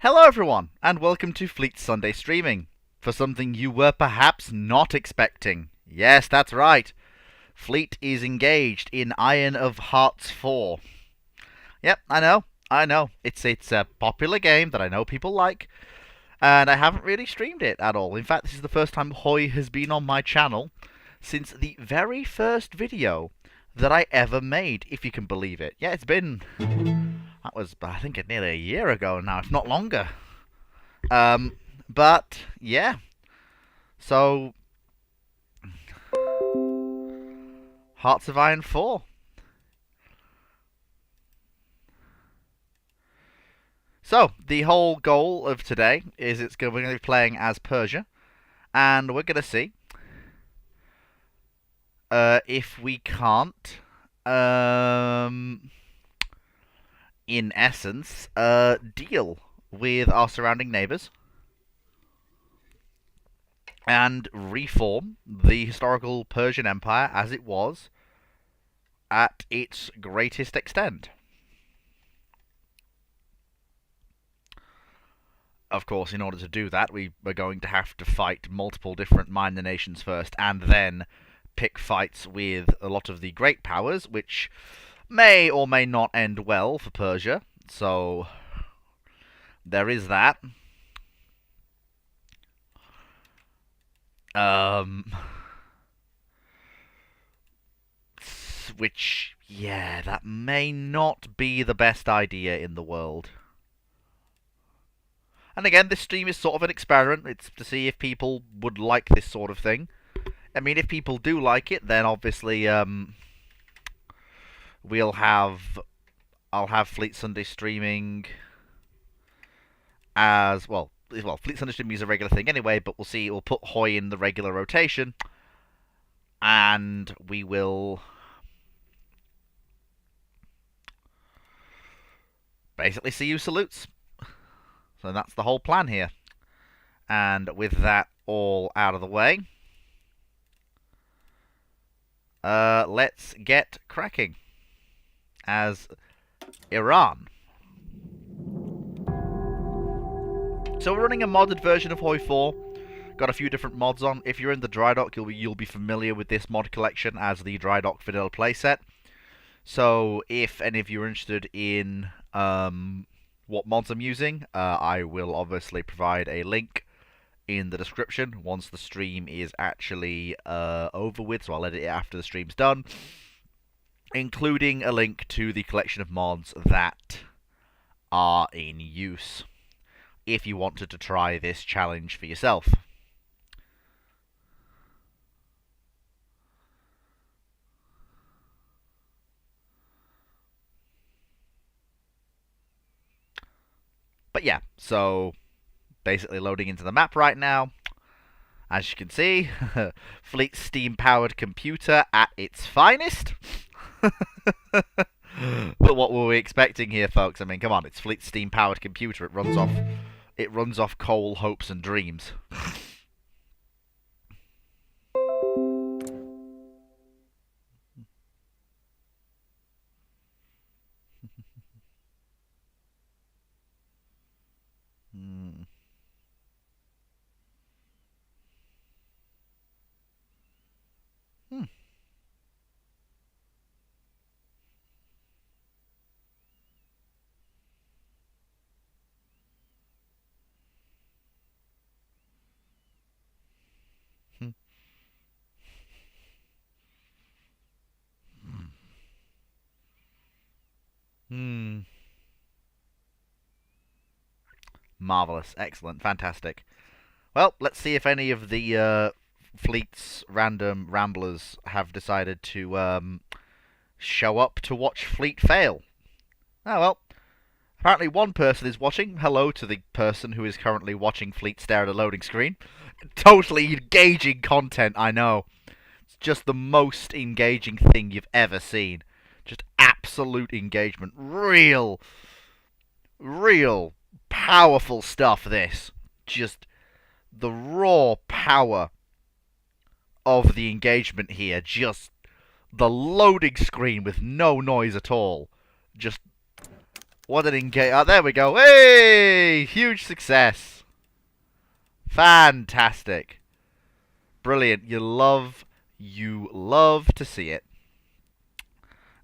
Hello everyone, and welcome to Fleet Sunday Streaming, for something you were perhaps not expecting. Yes, that's right. Fleet is engaged in Iron of Hearts 4. Yep, I know. It's a popular game that I know people like, and I haven't really streamed it at all. In fact, this is the first time Hoy has been on my channel since the very first video that I ever made, if you can believe it. Yeah, that was, I think, nearly a year ago now, if not longer. But yeah, so Hearts of Iron 4. So the whole goal of today is we're going to be playing as Persia, and we're going to see if we can't, in essence, deal with our surrounding neighbours and reform the historical Persian Empire as it was at its greatest extent. Of course, in order to do that, we are going to have to fight multiple different minor nations first, and then pick fights with a lot of the great powers, which may or may not end well for Persia. So there is that. Which, yeah, that may not be the best idea in the world. And again, this stream is sort of an experiment. It's to see if people would like this sort of thing. I mean, if people do like it, then obviously I'll have Fleet Sunday streaming as well. Well, Fleet Sunday streaming is a regular thing anyway, but we'll see. We'll put Hoy in the regular rotation, and we will basically see who salutes. So that's the whole plan here. And with that all out of the way, let's get cracking as Iran. So we're running a modded version of Hoy 4. Got a few different mods on. If you're in the dry dock, you'll be familiar with this mod collection as the dry dock vanilla playset. So if any of you are interested in what mods I'm using, I will obviously provide a link in the description once the stream is actually over with, so I'll edit it after the stream's done, including a link to the collection of mods that are in use, if you wanted to try this challenge for yourself. But yeah, so basically loading into the map right now. As you can see, Fleet steam-powered computer at its finest. But what were we expecting here, folks? I mean, come on, it's Fleet steam-powered computer. It runs off coal, hopes, and dreams. Marvelous, excellent, fantastic. Well, let's see if any of the Fleet's random ramblers have decided to show up to watch Fleet fail. Oh well. Apparently one person is watching. Hello to the person who is currently watching Fleet stare at a loading screen. Totally engaging content, I know. It's just the most engaging thing you've ever seen. Just absolute engagement. Real powerful stuff, this. Just the raw power of the engagement here. Just the loading screen with no noise at all. Just What an engage. Oh, there we go. Hey! Huge success. Fantastic. Brilliant. You love to see it.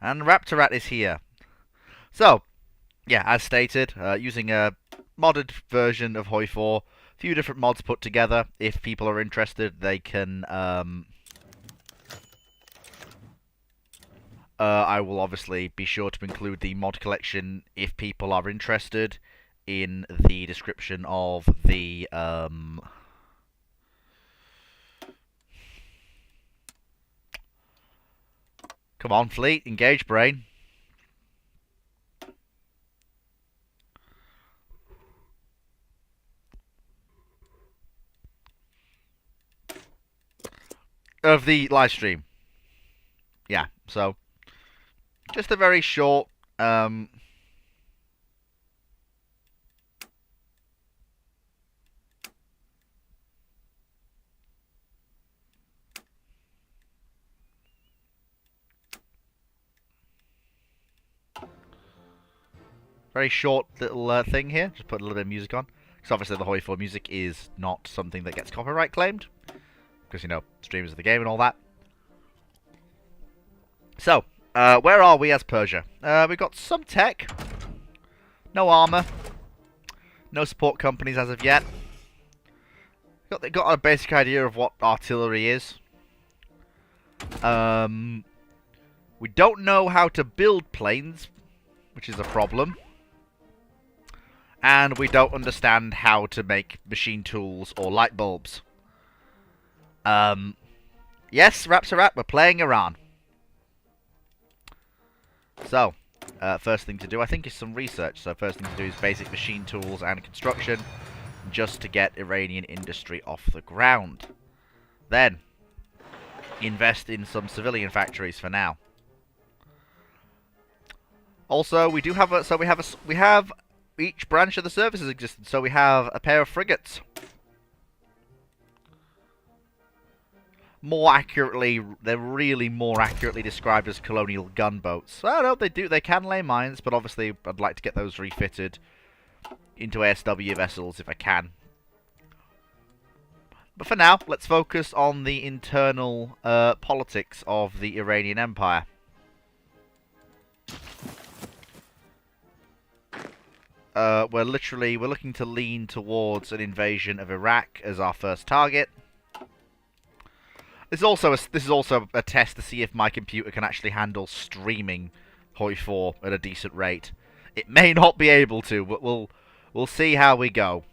And Raptorat is here. So, yeah, as stated, using a modded version of Hoi 4, a few different mods put together. If people are interested, they can... I will obviously be sure to include the mod collection if people are interested in the description of the... Come on, Fleet, engage brain. Of the live stream. Yeah, so just a very short little thing here. Just put a little bit of music on. Because obviously the Hoi 4 music is not something that gets copyright claimed. Because, you know, streamers of the game and all that. So, where are we as Persia? We've got some tech. No armor. No support companies as of yet. They've got a basic idea of what artillery is. We don't know how to build planes, which is a problem. And we don't understand how to make machine tools or light bulbs. Yes, Rapsarat, we're playing Iran. So, first thing to do, I think, is some research. So first thing to do is basic machine tools and construction, just to get Iranian industry off the ground. Then, invest in some civilian factories for now. Also, we do have we have each branch of the services existed. So we have a pair of frigates. More accurately, they're really more accurately described as colonial gunboats. I know they can lay mines, but obviously I'd like to get those refitted into ASW vessels if I can. But for now, let's focus on the internal politics of the Iranian Empire. We're looking to lean towards an invasion of Iraq as our first target. This is also a test to see if my computer can actually handle streaming Hoi 4 at a decent rate. It may not be able to, but we'll see how we go.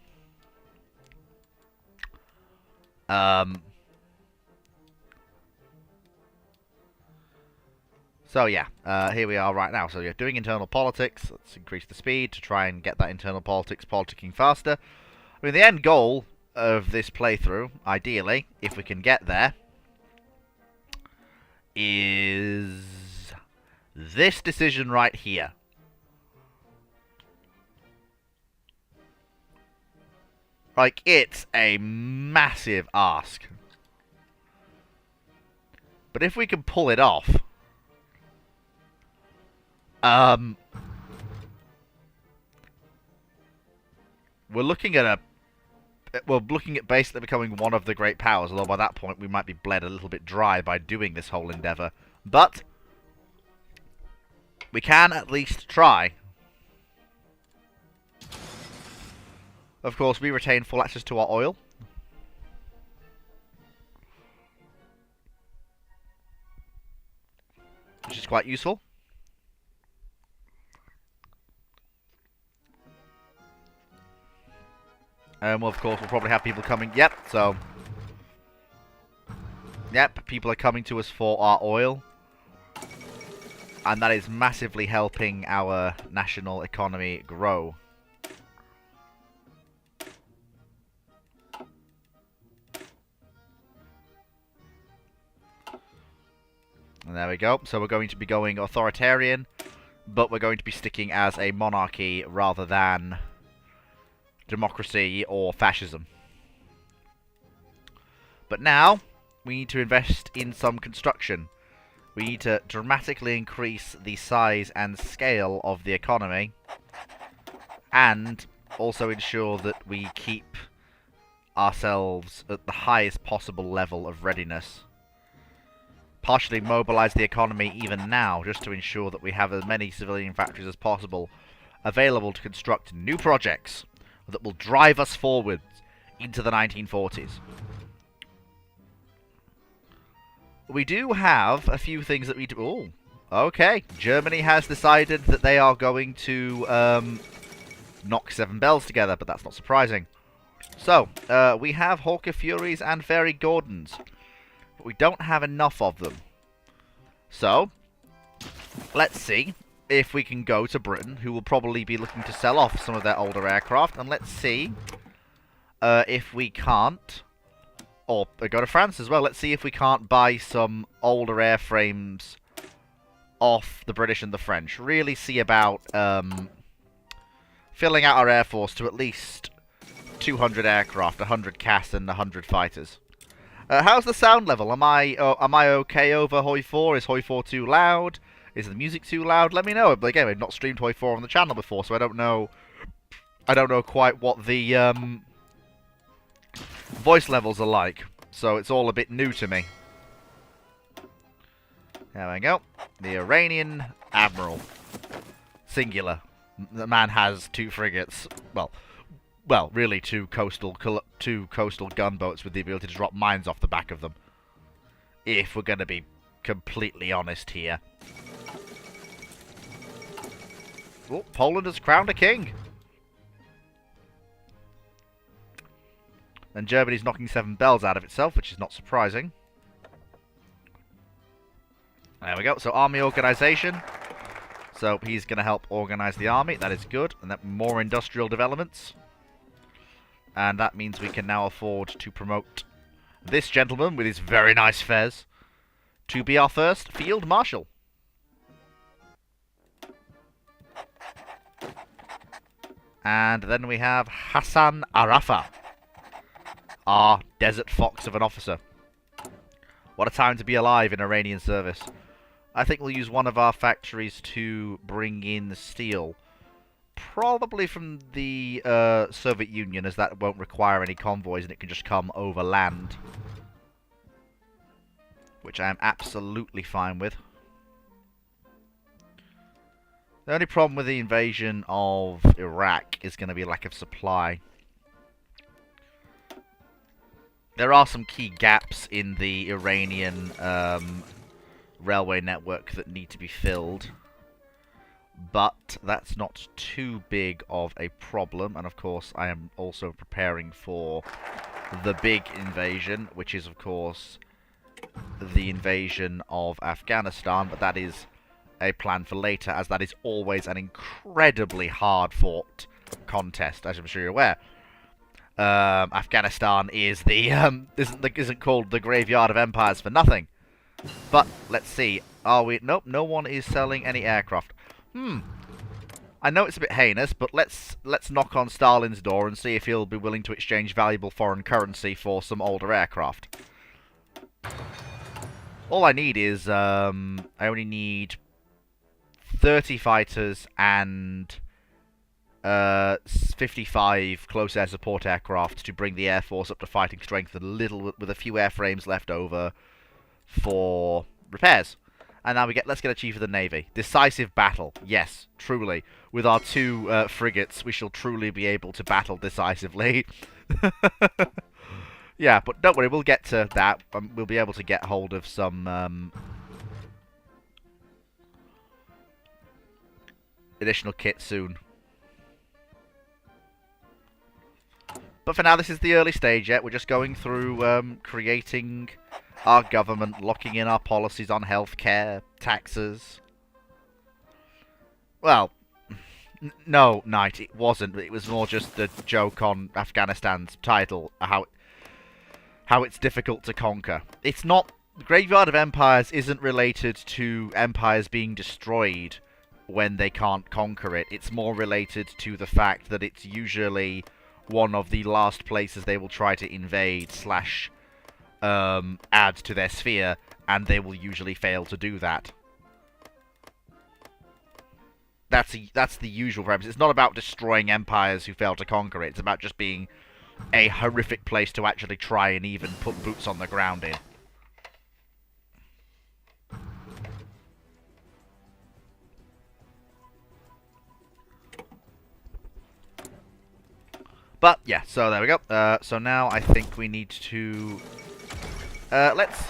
So yeah, here we are right now. So you're doing internal politics. Let's increase the speed to try and get that internal politics politicking faster. I mean, the end goal of this playthrough, ideally, if we can get there, is this decision right here. Like, it's a massive ask. But if we can pull it off, we're looking at basically becoming one of the great powers, although by that point we might be bled a little bit dry by doing this whole endeavour. But we can at least try. Of course, we retain full access to our oil. Which is quite useful. Well, of course, we'll probably have people coming. Yep, so... Yep, people are coming to us for our oil. And that is massively helping our national economy grow. And there we go. So we're going to be going authoritarian, but we're going to be sticking as a monarchy rather than democracy or fascism. But now, we need to invest in some construction. We need to dramatically increase the size and scale of the economy. and also ensure that we keep ourselves at the highest possible level of readiness. Partially mobilize the economy even now, just to ensure that we have as many civilian factories as possible available to construct new projects that will drive us forward into the 1940s. We do have a few things that we do... Oh, okay. Germany has decided that they are going to knock 7 bells together, but that's not surprising. So, we have Hawker Furies and Fairy Gordons, but we don't have enough of them. So, let's see if we can go to Britain, who will probably be looking to sell off some of their older aircraft, and let's see if we can't... Or go to France as well. Let's see if we can't buy some older airframes off the British and the French. Really see about filling out our air force to at least 200 aircraft, 100 CAS and 100 fighters. How's the sound level? Am I okay over Hoi 4? Is Hoi 4 too loud? Is the music too loud? Let me know. But again, I've not streamed Hoi 4 on the channel before, so I don't know quite what the voice levels are like, so it's all a bit new to me. There we go. The Iranian Admiral. Singular. The man has 2 frigates. Well, really 2 coastal gunboats with the ability to drop mines off the back of them. If we're going to be completely honest here. Oh, Poland has crowned a king. And Germany's knocking 7 bells out of itself, which is not surprising. There we go. So, army organisation. So, he's going to help organise the army. That is good. And that more industrial developments. And that means we can now afford to promote this gentleman with his very nice fez to be our first Field Marshal. And then we have Hassan Arafa, our desert fox of an officer. What a time to be alive in Iranian service. I think we'll use one of our factories to bring in the steel. Probably from the Soviet Union, as that won't require any convoys and it can just come over land. Which I am absolutely fine with. The only problem with the invasion of Iraq is going to be lack of supply. There are some key gaps in the Iranian railway network that need to be filled. But that's not too big of a problem. And of course, I am also preparing for the big invasion, which is of course the invasion of Afghanistan. But that is a plan for later, as that is always an incredibly hard-fought contest, as I'm sure you're aware. Afghanistan is the isn't called the graveyard of empires for nothing. But let's see. Are we? Nope. No one is selling any aircraft. I know it's a bit heinous, but let's knock on Stalin's door and see if he'll be willing to exchange valuable foreign currency for some older aircraft. All I need is I only need 30 fighters and 55 close air support aircraft to bring the air force up to fighting strength, with a few airframes left over for repairs. And now let's get a chief of the navy. Decisive battle. Yes, truly. With our 2 frigates, we shall truly be able to battle decisively. Yeah, but don't worry, we'll get to that. We'll be able to get hold of some additional kit soon. But for now, this is the early stage yet. We're just going through creating our government, locking in our policies on healthcare, taxes. Well, no, Knight, it wasn't. It was more just a joke on Afghanistan's title, how it's difficult to conquer. It's not... The Graveyard of Empires isn't related to empires being destroyed when they can't conquer it. It's more related to the fact that it's usually one of the last places they will try to invade slash add to their sphere, and they will usually fail to do that. that's the usual premise. It's not about destroying empires who fail to conquer it. It's about just being a horrific place to actually try and even put boots on the ground in. But, yeah, so there we go. So now I think we need to... let's...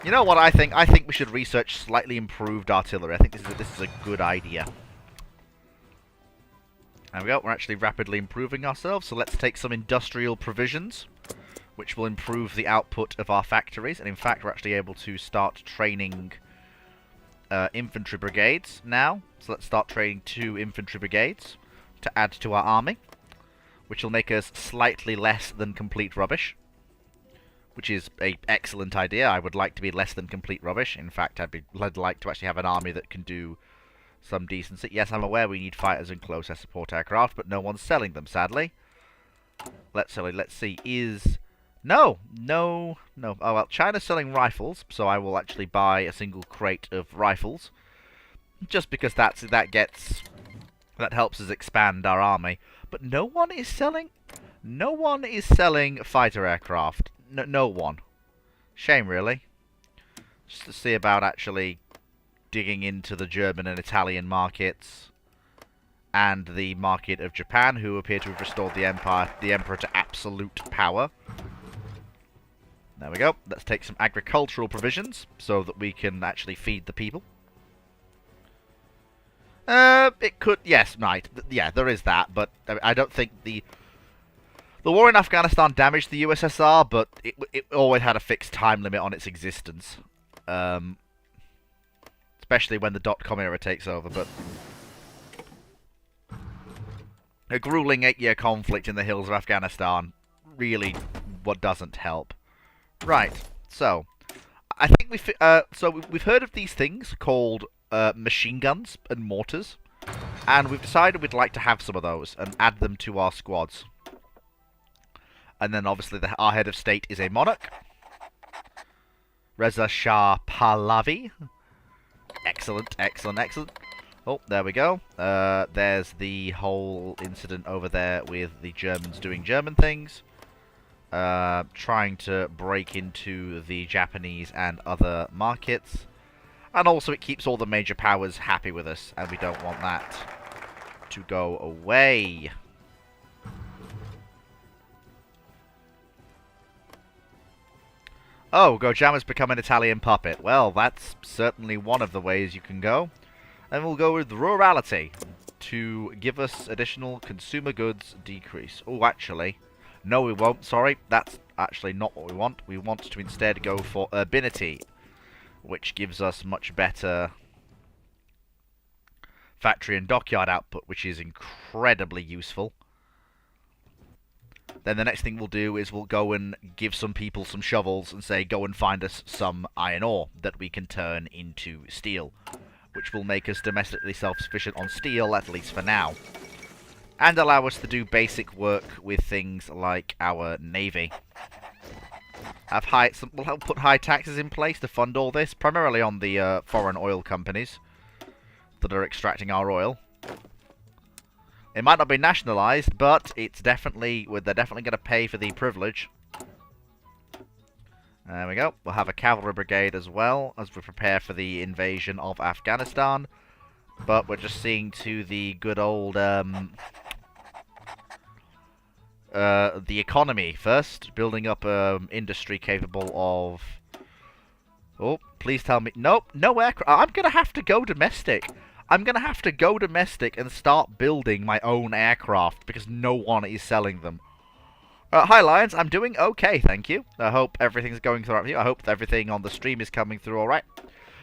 You know what I think? I think we should research slightly improved artillery. I think this is a good idea. There we go. We're actually rapidly improving ourselves. So let's take some industrial provisions, which will improve the output of our factories. And in fact, we're actually able to start training infantry brigades now. So let's start training 2 infantry brigades to add to our army, which will make us slightly less than complete rubbish, which is an excellent idea. I would like to be less than complete rubbish. In fact, I'd like to actually have an army that can do some decency. Yes, I'm aware we need fighters and close air support aircraft, but no one's selling them, sadly. Let's see. No. Oh, well, China's selling rifles, so I will actually buy a single crate of rifles, just because that helps us expand our army. But no one is selling fighter aircraft. No one. Shame, really. Just to see about actually digging into the German and Italian markets and the market of Japan, who appear to have restored the emperor to absolute power. There we go. Let's take some agricultural provisions so that we can actually feed the people. It could, yes, right. Yeah, there is that, but I don't think the war in Afghanistan damaged the USSR, but it always had a fixed time limit on its existence. Especially when the dot-com era takes over, but a grueling 8-year conflict in the hills of Afghanistan really what doesn't help. Right, so I think we've heard of these things called machine guns and mortars, and we've decided we'd like to have some of those and add them to our squads. And then obviously our head of state is a monarch, Reza Shah Pahlavi. Excellent. Oh, there we go. There's the whole incident over there with the Germans doing German things, trying to break into the Japanese and other markets. And also it keeps all the major powers happy with us, and we don't want that to go away. Oh, Gojama's become an Italian puppet. Well, that's certainly one of the ways you can go. And we'll go with rurality to give us additional consumer goods decrease. Oh, actually, no we won't, sorry. That's actually not what we want. We want to instead go for urbanity, which gives us much better factory and dockyard output, which is incredibly useful. Then the next thing we'll do is we'll go and give some people some shovels and say, go and find us some iron ore that we can turn into steel, which will make us domestically self-sufficient on steel, at least for now, and allow us to do basic work with things like our navy. We'll help put high taxes in place to fund all this, primarily on the foreign oil companies that are extracting our oil. It might not be nationalised, but it's they're definitely going to pay for the privilege. There we go. We'll have a cavalry brigade as well as we prepare for the invasion of Afghanistan. But we're just seeing to the good old the economy first, building up industry capable of. Oh, please tell me no aircraft. I'm gonna have to go domestic. I'm going to have to go domestic and start building my own aircraft because no one is selling them. Hi, Lions. I'm doing okay, thank you. I hope everything's going through for you. I hope that everything on the stream is coming through alright.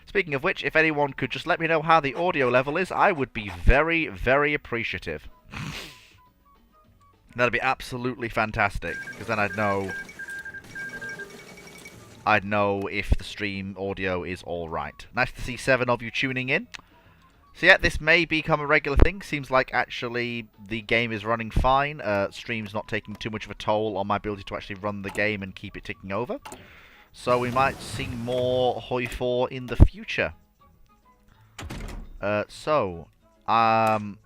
Speaking of which, if anyone could just let me know how the audio level is, I would be very, very appreciative. That'd be absolutely fantastic, because then I'd know if the stream audio is alright. Nice to see 7 of you tuning in. So yeah, this may become a regular thing. Seems like actually the game is running fine. Stream's not taking too much of a toll on my ability to actually run the game and keep it ticking over. So we might see more Hoi 4 in the future. So, No,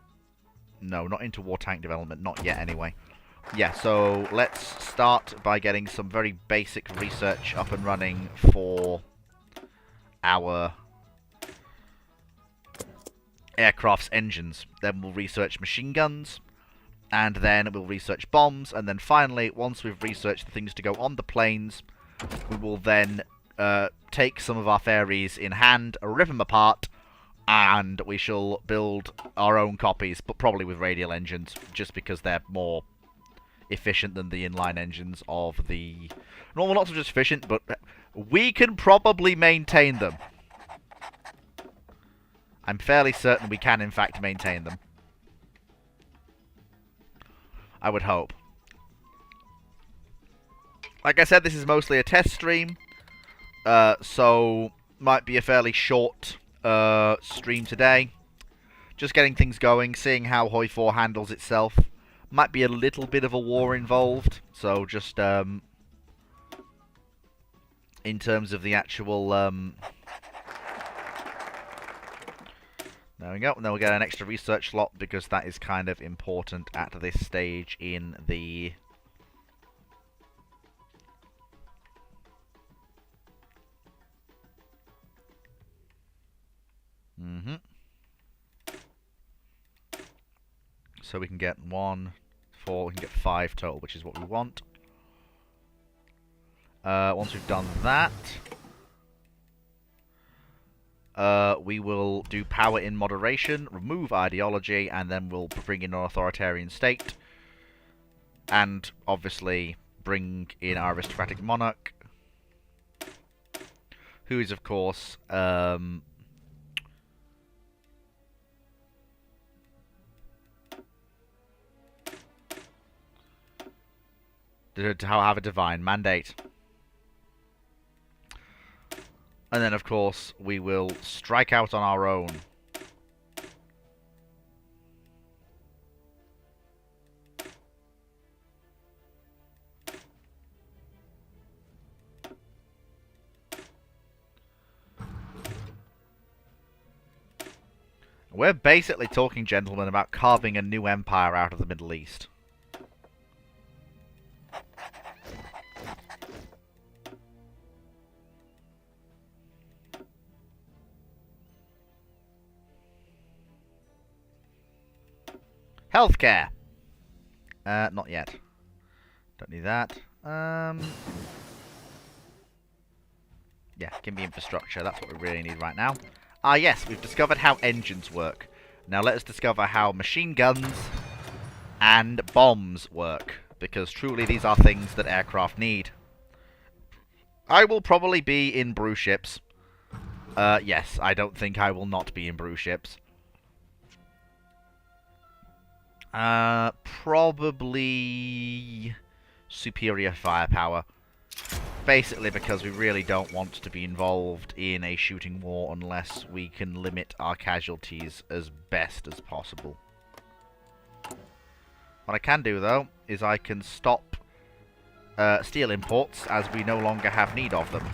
not into war tank development. Not yet, anyway. Yeah, so let's start by getting some very basic research up and running for our aircraft's engines. Then we'll research machine guns, and then we'll research bombs, and then finally, once we've researched the things to go on the planes, we will then take some of our ferries in hand, rip them apart, and we shall build our own copies, but probably with radial engines, just because they're more efficient than the inline engines of the... No, not so just efficient, but we can probably maintain them. I'm fairly certain we can, in fact, maintain them. I would hope. Like I said, this is mostly a test stream, so might be a fairly short stream today. Just getting things going, seeing how Hoi 4 handles itself. Might be a little bit of a war involved, so just in terms of the actual... There we go, and then we'll get an extra research slot, because that is kind of important at this stage in the... So we can get 1, 4, we can get 5 total, which is what we want. Once we've done that, we will do power in moderation, remove ideology, and then we'll bring in an authoritarian state. And, obviously, bring in our aristocratic monarch, who is, of course, to have a divine mandate. And then, of course, we will strike out on our own. We're basically talking, gentlemen, about carving a new empire out of the Middle East. Healthcare. Not yet. Don't need that. Yeah, give me infrastructure. That's what we really need right now. Ah, yes, we've discovered how engines work. Now let us discover how machine guns and bombs work, because truly these are things that aircraft need. I will probably be in brew ships. Yes, I don't think I will not be in brew ships. Probably superior firepower. Basically because we really don't want to be involved in a shooting war unless we can limit our casualties as best as possible. What I can do, though, is I can stop steel imports as we no longer have need of them.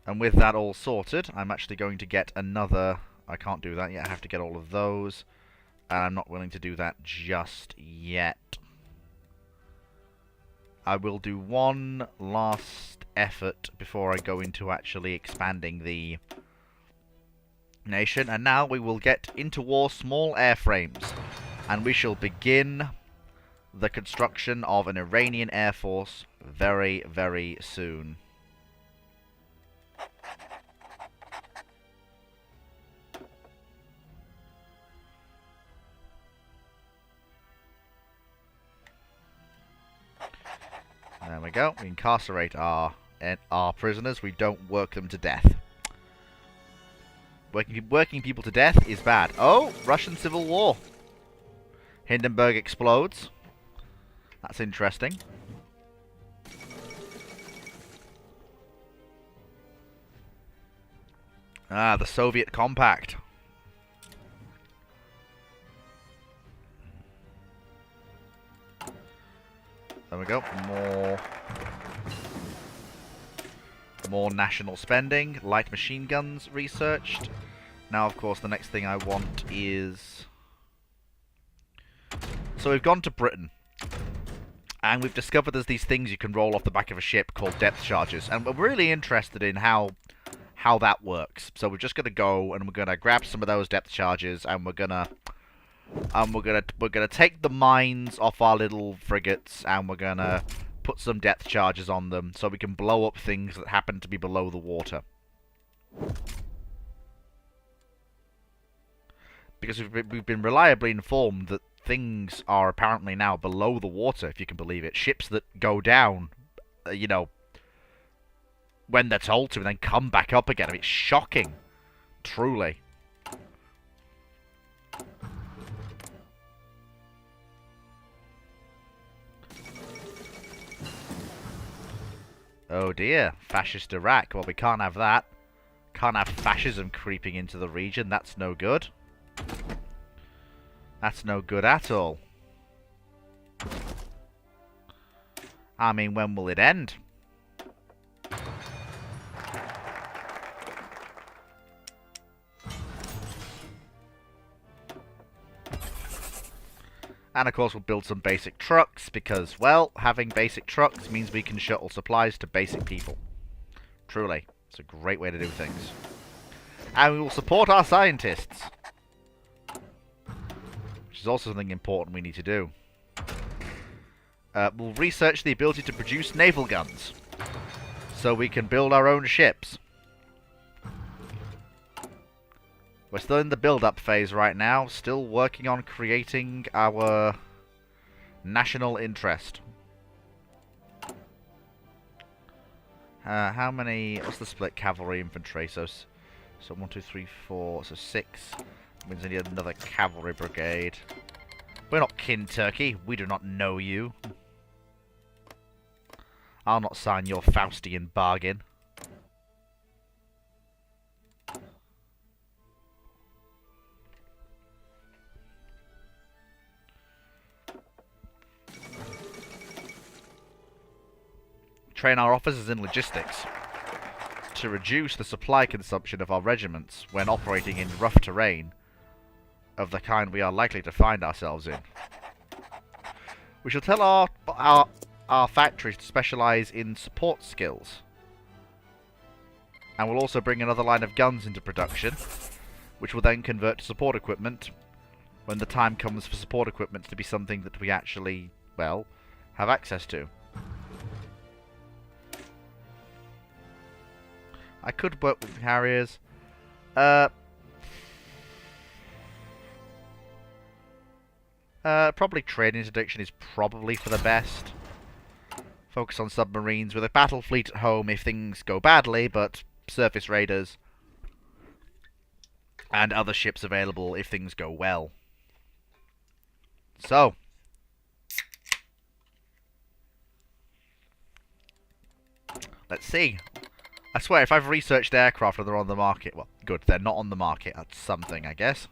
And with that all sorted, I'm actually going to get another... I can't do that yet, I have to get all of those. And I'm not willing to do that just yet. I will do one last effort before I go into actually expanding the nation. And now we will get into war small airframes. And we shall begin the construction of an Iranian air force very, very soon. There we go. We incarcerate our prisoners. We don't work them to death. Working people to death is bad. Oh, Russian Civil War. Hindenburg explodes. That's interesting. Ah, the Soviet Compact. There we go. More national spending. Light machine guns researched. Now, of course, the next thing I want is... So we've gone to Britain. And we've discovered there's these things you can roll off the back of a ship called depth charges. And we're really interested in how that works. So we're just going to go and we're going to grab some of those depth charges and we're going to take the mines off our little frigates and we're going to put some depth charges on them so we can blow up things that happen to be below the water. Because we've been reliably informed that things are apparently now below the water, if you can believe it. Ships that go down, you know, when they're told to, and then come back up again. I mean, it's shocking. Truly. Oh dear, fascist Iraq. Well, we can't have that. Can't have fascism creeping into the region. That's no good. That's no good at all. I mean, when will it end? And of course we'll build some basic trucks because, well, having basic trucks means we can shuttle supplies to basic people. Truly. It's a great way to do things. And we will support our scientists. Which is also something important we need to do. We'll research the ability to produce naval guns. So we can build our own ships. We're still in the build-up phase right now. Still working on creating our national interest. How many... What's the split? Cavalry, infantry. So 1, 2, 3, 4... So 6. That means I need another cavalry brigade. We're not kin Turkey. We do not know you. I'll not sign your Faustian bargain. Train our officers in logistics to reduce the supply consumption of our regiments when operating in rough terrain of the kind we are likely to find ourselves in. We shall tell our factories to specialize in support skills. And we'll also bring another line of guns into production, which will then convert to support equipment when the time comes for support equipment to be something that we actually, well, have access to. I could work with carriers. Probably trade interdiction is probably for the best. Focus on submarines with a battle fleet at home if things go badly, but surface raiders and other ships available if things go well. So, let's see. I swear, if I've researched aircraft and they're on the market... Well, good, they're not on the market. That's something, I guess.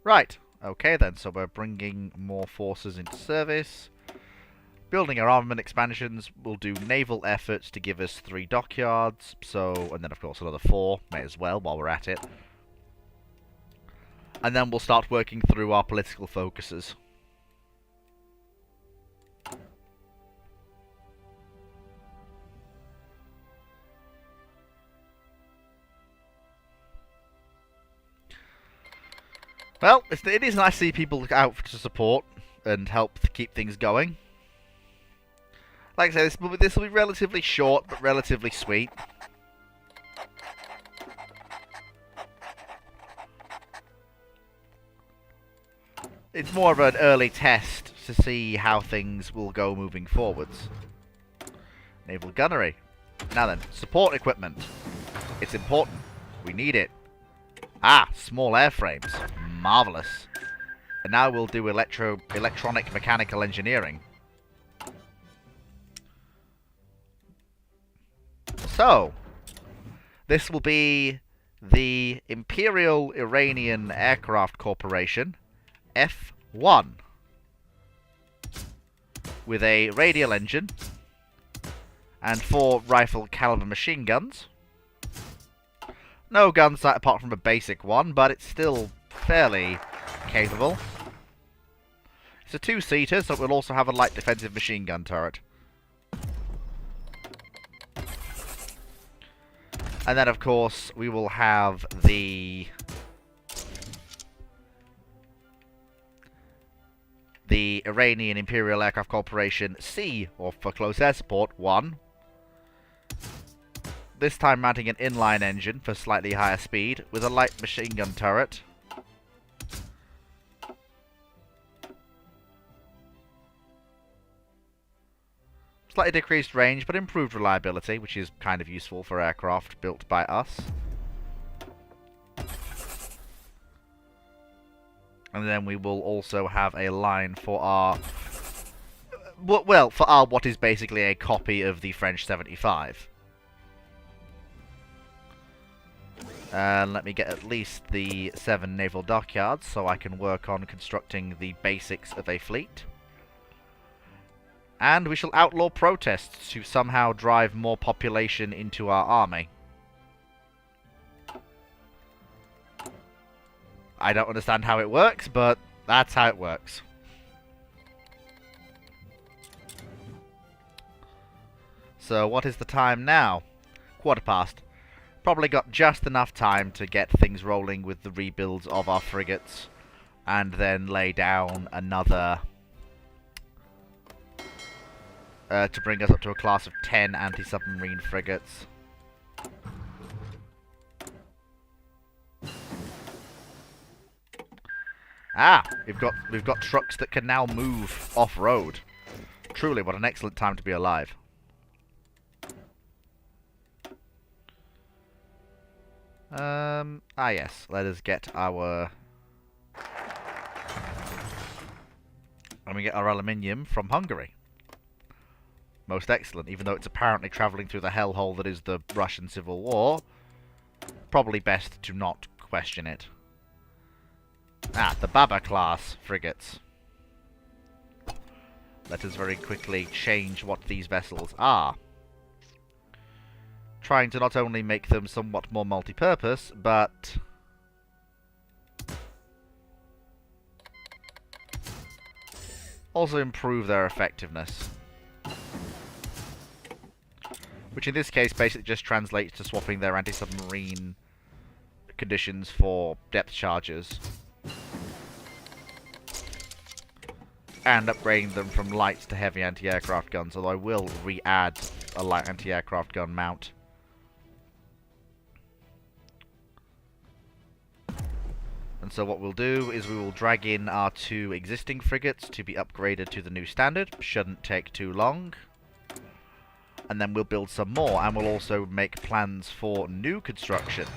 Right. Okay, then. So we're bringing more forces into service. Building our armament expansions. We'll do naval efforts to give us 3 dockyards. So, and then, of course, another 4. May as well, while we're at it. And then we'll start working through our political focuses. Well, it is nice to see people look out to support and help to keep things going. Like I said, this will be relatively short, but relatively sweet. It's more of an early test to see how things will go moving forwards. Naval gunnery. Now then, support equipment. It's important. We need it. Ah, small airframes. Marvellous. And now we'll do electronic mechanical engineering. So, this will be the Imperial Iranian Aircraft Corporation, F1, with a radial engine And 4 rifle caliber machine guns. No gun sight apart from a basic one, but it's still fairly capable. It's a 2-seater, so it will also have a light defensive machine gun turret. And then, of course, we will have the Iranian Imperial Aircraft Corporation C, or for Close Air Support, 1. This time mounting an inline engine for slightly higher speed, with a light machine gun turret. Slightly decreased range, but improved reliability, which is kind of useful for aircraft built by us. And then we will also have a line for our... well, for our what is basically a copy of the French 75. Let me get at least the 7 naval dockyards so I can work on constructing the basics of a fleet. And we shall outlaw protests to somehow drive more population into our army. I don't understand how it works, but that's how it works. So what is the time now? 1:15. Probably got just enough time to get things rolling with the rebuilds of our frigates, and then lay down another... to bring us up to a class of 10 anti-submarine frigates. Ah, we've got trucks that can now move off-road. Truly, what an excellent time to be alive. Yes, let us get our... And we get our aluminium from Hungary. Most excellent, even though it's apparently travelling through the hellhole that is the Russian Civil War. Probably best to not question it. Ah, the Baba class frigates. Let us very quickly change what these vessels are. Trying to not only make them somewhat more multi-purpose, but... also improve their effectiveness. Which in this case basically just translates to swapping their anti-submarine conditions for depth charges. And upgrading them from light to heavy anti-aircraft guns, although I will re-add a light anti-aircraft gun mount. And so what we'll do is we will drag in our 2 existing frigates to be upgraded to the new standard. Shouldn't take too long. And then we'll build some more, and we'll also make plans for new construction.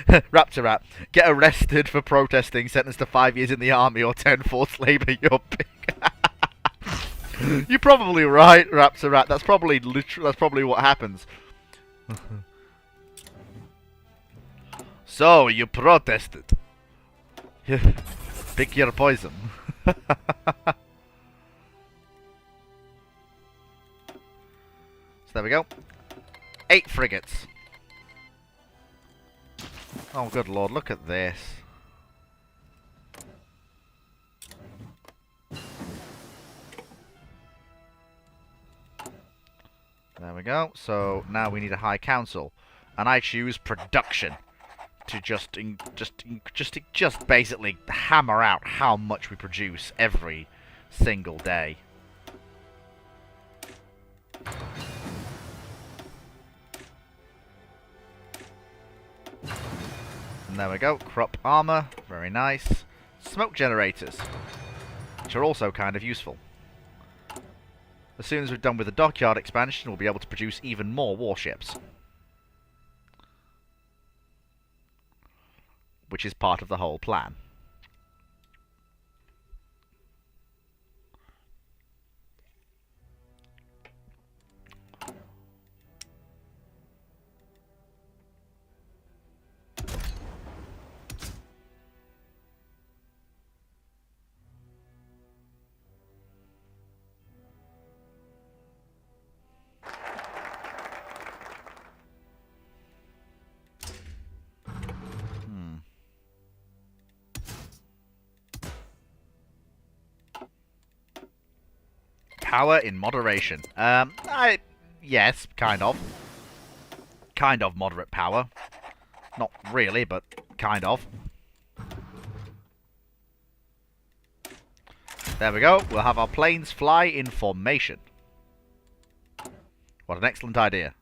Raptor Rat, get arrested for protesting, sentenced to 5 years in the army or 10 forced labour, you're big. You're probably right, Raptor Rat. That's probably what happens. So, you protested. Pick your poison. So there we go. 8 frigates. Oh, good lord, look at this. There we go. So now we need a high council, and I choose production to just basically hammer out how much we produce every single day. And there we go. Crop armor, very nice. Smoke generators, which are also kind of useful. As soon as we're done with the dockyard expansion, we'll be able to produce even more warships. Which is part of the whole plan. Power in moderation. Yes, kind of. Kind of moderate power. Not really, but kind of. There we go. We'll have our planes fly in formation. What an excellent idea.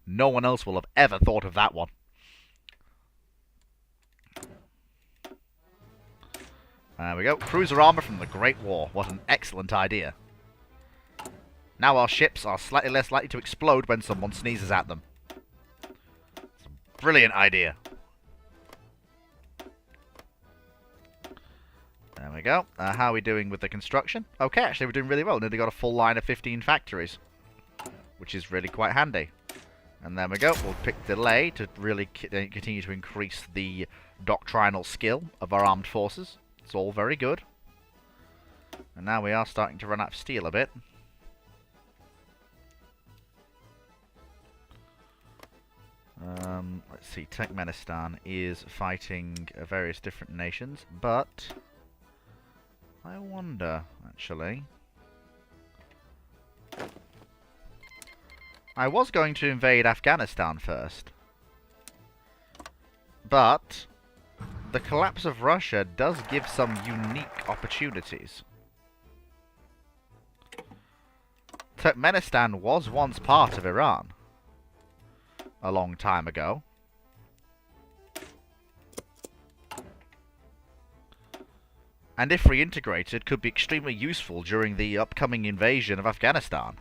No one else will have ever thought of that one. There we go. Cruiser armor from the Great War. What an excellent idea. Now our ships are slightly less likely to explode when someone sneezes at them. It's a brilliant idea. There we go. How are we doing with the construction? Okay, actually we're doing really well. Nearly got a full line of 15 factories, which is really quite handy. And there we go. We'll pick delay to really continue to increase the doctrinal skill of our armed forces. It's all very good. And now we are starting to run out of steel a bit. Let's see. Turkmenistan is fighting various different nations, but I wonder, actually. I was going to invade Afghanistan first, but the collapse of Russia does give some unique opportunities. Turkmenistan was once part of Iran a long time ago. And if reintegrated, could be extremely useful during the upcoming invasion of Afghanistan.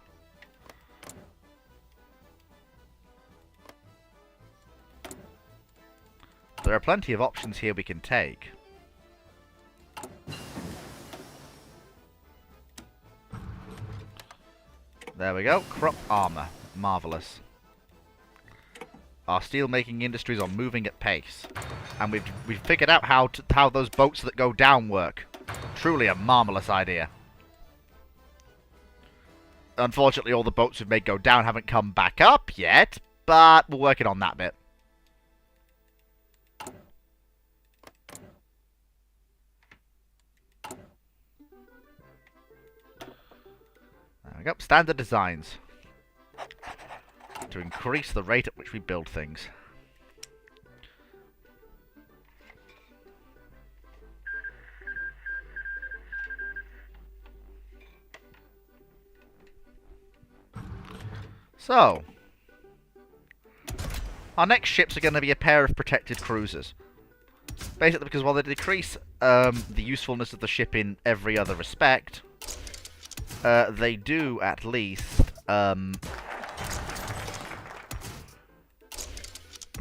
There are plenty of options here we can take. There we go. Crop armor. Marvelous. Our steel-making industries are moving at pace, and we've figured out how those boats that go down work. Truly a marvelous idea. Unfortunately, all the boats we've made go down haven't come back up yet, but we're working on that bit. There we go. Standard designs to increase the rate at which we build things. So, our next ships are going to be a pair of protected cruisers. Basically because while they decrease the usefulness of the ship in every other respect, they do at least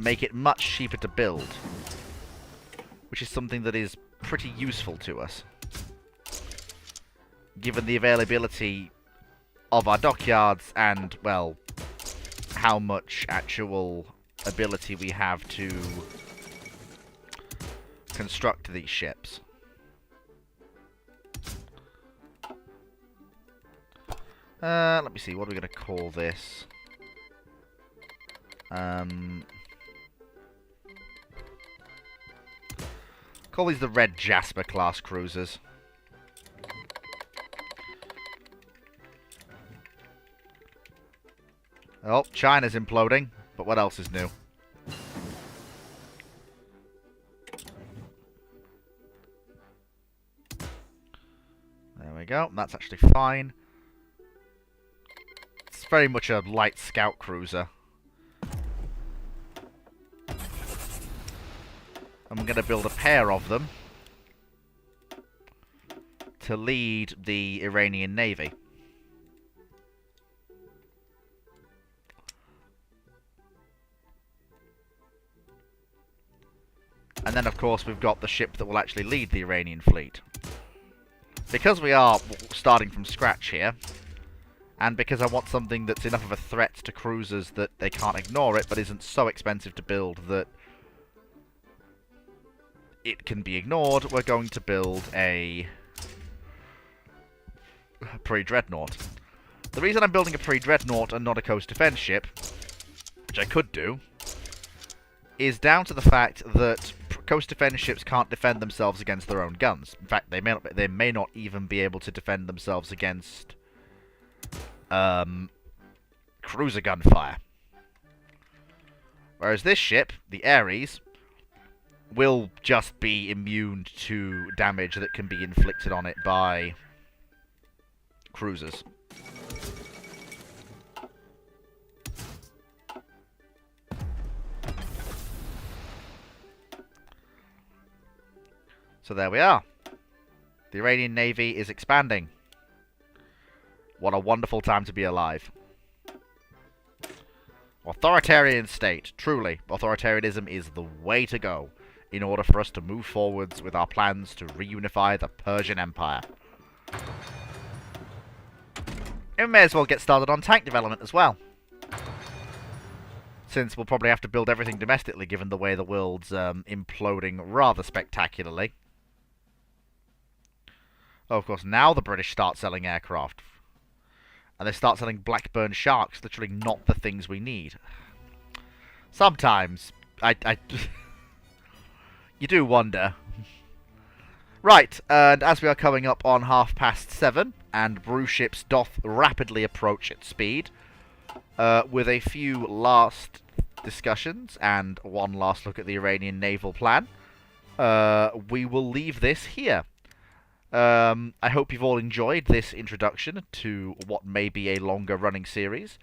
make it much cheaper to build, which is something that is pretty useful to us, given the availability of our dockyards and, well, how much actual ability we have to construct these ships. Let me see, what are we going to call this? Call these the Red Jasper class cruisers. Oh, China's imploding, but what else is new? There we go, that's actually fine. It's very much a light scout cruiser. I'm going to build a pair of them to lead the Iranian Navy. And then, of course, we've got the ship that will actually lead the Iranian fleet. Because we are starting from scratch here, and because I want something that's enough of a threat to cruisers that they can't ignore it, but isn't so expensive to build that it can be ignored, we're going to build a pre-dreadnought. The reason I'm building a pre-dreadnought and not a coast defense ship, which I could do, is down to the fact that coast defense ships can't defend themselves against their own guns. In fact, they may not even be able to defend themselves against cruiser gunfire. Whereas this ship, the Ares, will just be immune to damage that can be inflicted on it by cruisers. So there we are. The Iranian Navy is expanding. What a wonderful time to be alive. Authoritarian state. Truly, authoritarianism is the way to go in order for us to move forwards with our plans to reunify the Persian Empire. And we may as well get started on tank development as well. Since we'll probably have to build everything domestically given the way the world's imploding rather spectacularly. Oh, of course, now the British start selling aircraft. And they start selling Blackburn Sharks, literally not the things we need. Sometimes, you do wonder. Right, and as we are coming up on 7:30, and brew ships doth rapidly approach its speed, with a few last discussions and one last look at the Iranian naval plan, we will leave this here. I hope you've all enjoyed this introduction to what may be a longer running series.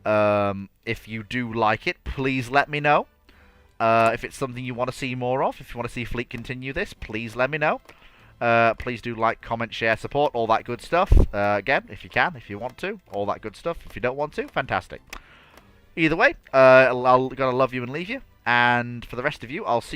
If you do like it, please let me know. If it's something you want to see more of, if you want to see Fleet continue this, please let me know. Please do like, comment, share, support, all that good stuff. Again, if you can, if you want to, all that good stuff. If you don't want to, fantastic. Either way, I'll gotta love you and leave you. And for the rest of you, I'll see you